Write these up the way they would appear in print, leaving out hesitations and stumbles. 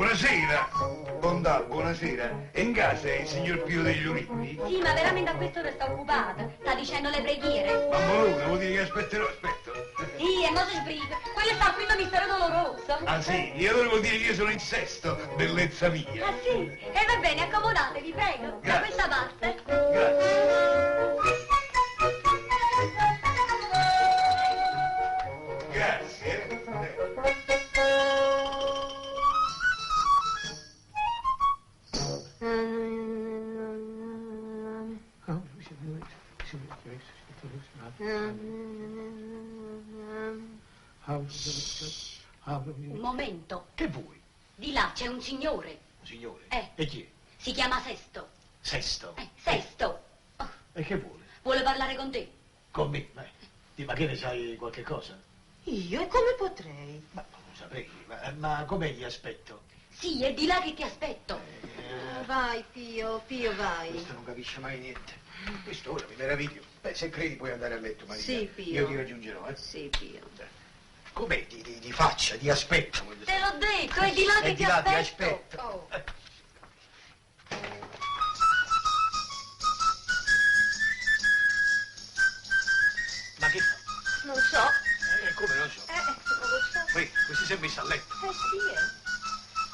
Buonasera. Bontà, buonasera. È in casa il signor Pio degli Ulivi? Sì, ma veramente a quest'ora sta occupata. Sta dicendo le preghiere. Bambolone, vuol dire che aspetterò, aspetto. Sì, e mo si sbriga. Quello sta qui un mistero doloroso. Ah sì? E allora vuol dire che io sono in sesto, bellezza mia. Ah sì? E va bene, accomodatevi, prego. Da Grazie. questa parte. Grazie. Grazie. Un momento. Che vuoi? Di là c'è un signore. Signore? Eh. E chi è? Si chiama Sesto. Sesto. Sesto. Oh, E che vuole? vuole parlare con te. Con me? Ma che ne sai qualche cosa? Io? E come potrei? Ma non lo saprei. Ma com'è gli aspetto? Sì, è di là che ti aspetto. Vai, Pio, vai. Questo non capisce mai niente. Quest'ora mi meraviglio. Beh, se credi puoi andare a letto, Maria. Sì, Pio. Io ti raggiungerò, Sì, Pio. Com'è di faccia, di aspetto? voglio Te dire. l'ho detto, è di là che È ti di là, ti aspetto. aspetto. Oh. Ma che fa? Non so. Come non so? Non lo so. Questi si è messo a letto. Sì,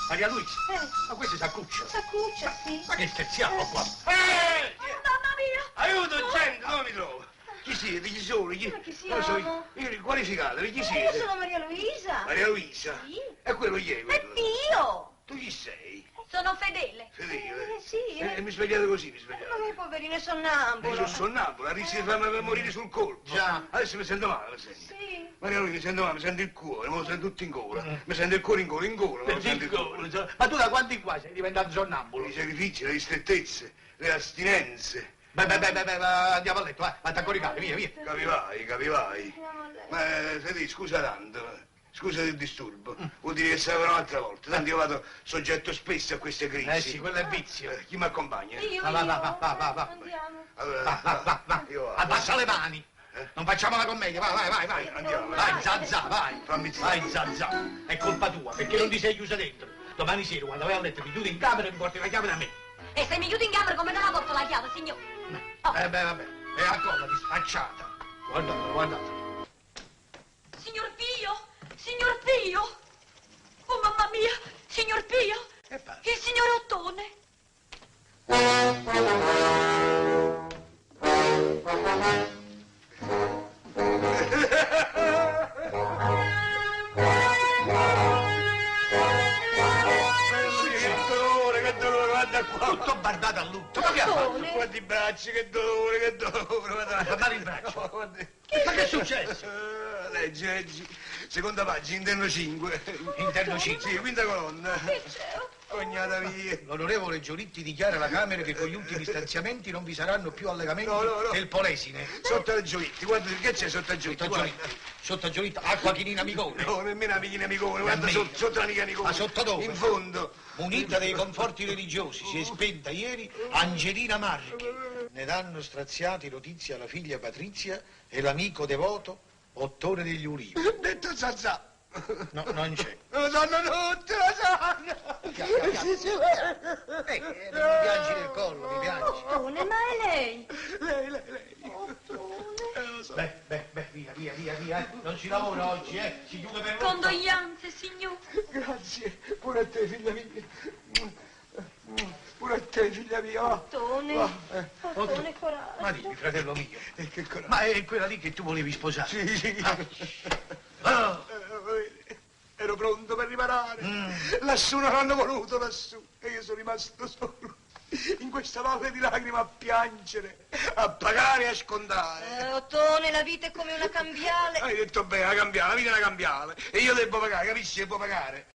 Maria Luisa? eh. Ma questo si accuccia. S'accuccia, sì. Ma che scherziamo qua? Mamma mia! Aiuto, gente, dove mi trovo? Chi siete? Chi sono? Ma chi siamo? Non so io qualificatevi, chi Io siete? sono Maria Luisa. Maria Luisa? Sì. E quello chi è È quello? Pio. Tu chi sei? Sono fedele. Fedele? Sì. E mi svegliate così, mi svegliate. Ma che poverino è Io sonnambulo. sono sonnambulo, rischi di farmi morire sul colpo. Già. Adesso mi sento male, mi sento. Sì. Maria Luisa, mi sento male, mi sento il cuore, me lo sento tutto in gola. Mi sento il cuore in gola, me lo sento il cuore. Ma tu da quanti qua sei diventato sonnambulo? I sacrifici, le ristrettezze, le astinenze. Beh, andiamo a letto, vai, vatti a coricare, via. Capivai. Andiamo a letto. Ma Federico, scusa tanto, scusa del disturbo. Vuol dire che serve un'altra volta. Tanto io vado soggetto spesso a queste crisi. Sì, quello è vizio. Chi mi accompagna? Io. Va. Andiamo. Allora, Va. io vado. Abbassa le mani. Non facciamo la commedia, vai. Andiamo. Vai, Zazza, vai. Fammi zitto. Vai, Zazza. È colpa tua, perché non ti sei chiusa dentro. Domani sera, quando vai a letto, ti chiudi in camera e mi porti la chiave da me. E se mi chiudi in camera come te la porto la chiave, signor? Oh. Vabbè. E accollati, sfacciata. Guardate. Signor Pio! Signor Pio! Oh mamma mia! Signor Pio! Che fa? Il signor Ottone! Che dolore, guarda qua. Tutto bardato a lutto. Ma che ha fatto? Guarda i bracci, che dolore. Ma fare il braccio. No, guarda. Ma che è successo? Leggi. Seconda pagina, interno 5. Interno 5. Sì, quinta colonna. Cognata mia. L'onorevole Giolitti dichiara alla Camera che con gli ultimi stanziamenti non vi saranno più allegamenti No. del Polesine. Sotto a Giolitti, guarda che c'è sotto a Giolitti. Sotto a Giolitti, acqua chinina amicone. No, nemmeno amichina amicone, guarda Nemmeno. sotto l'amica amicone. Ma sotto dove? In fondo. Munita dei conforti religiosi, si è spenta ieri Angelina Marchi. Ne danno straziati notizia la figlia Patrizia e l'amico devoto Ottone degli Ulivi. Detto Zazà. No, non c'è. Lo sanno tutti, lo sanno. Mi piangi del collo, mi piangi. Ottone, ma è lei? Lei. Lo so. Beh, via. Non si lavora oggi, si chiude per l'otto. Condoglianze, signor! Grazie, pure a te, figlia mia. Pure a te, figlia mia. Va. Ottone. Ottone, coraggio. Ma dimmi, fratello mio, E che coraggio. ma è quella lì che tu volevi sposare? Sì. Ah, Ero pronto per riparare. Lassù non hanno voluto, lassù. E io sono rimasto solo. In questa valle di lacrime a piangere, a pagare e a scontare. Ottone, la vita è come una cambiale. Hai detto bene, la cambiale, la vita è una cambiale. E io devo pagare, capisci? Devo pagare.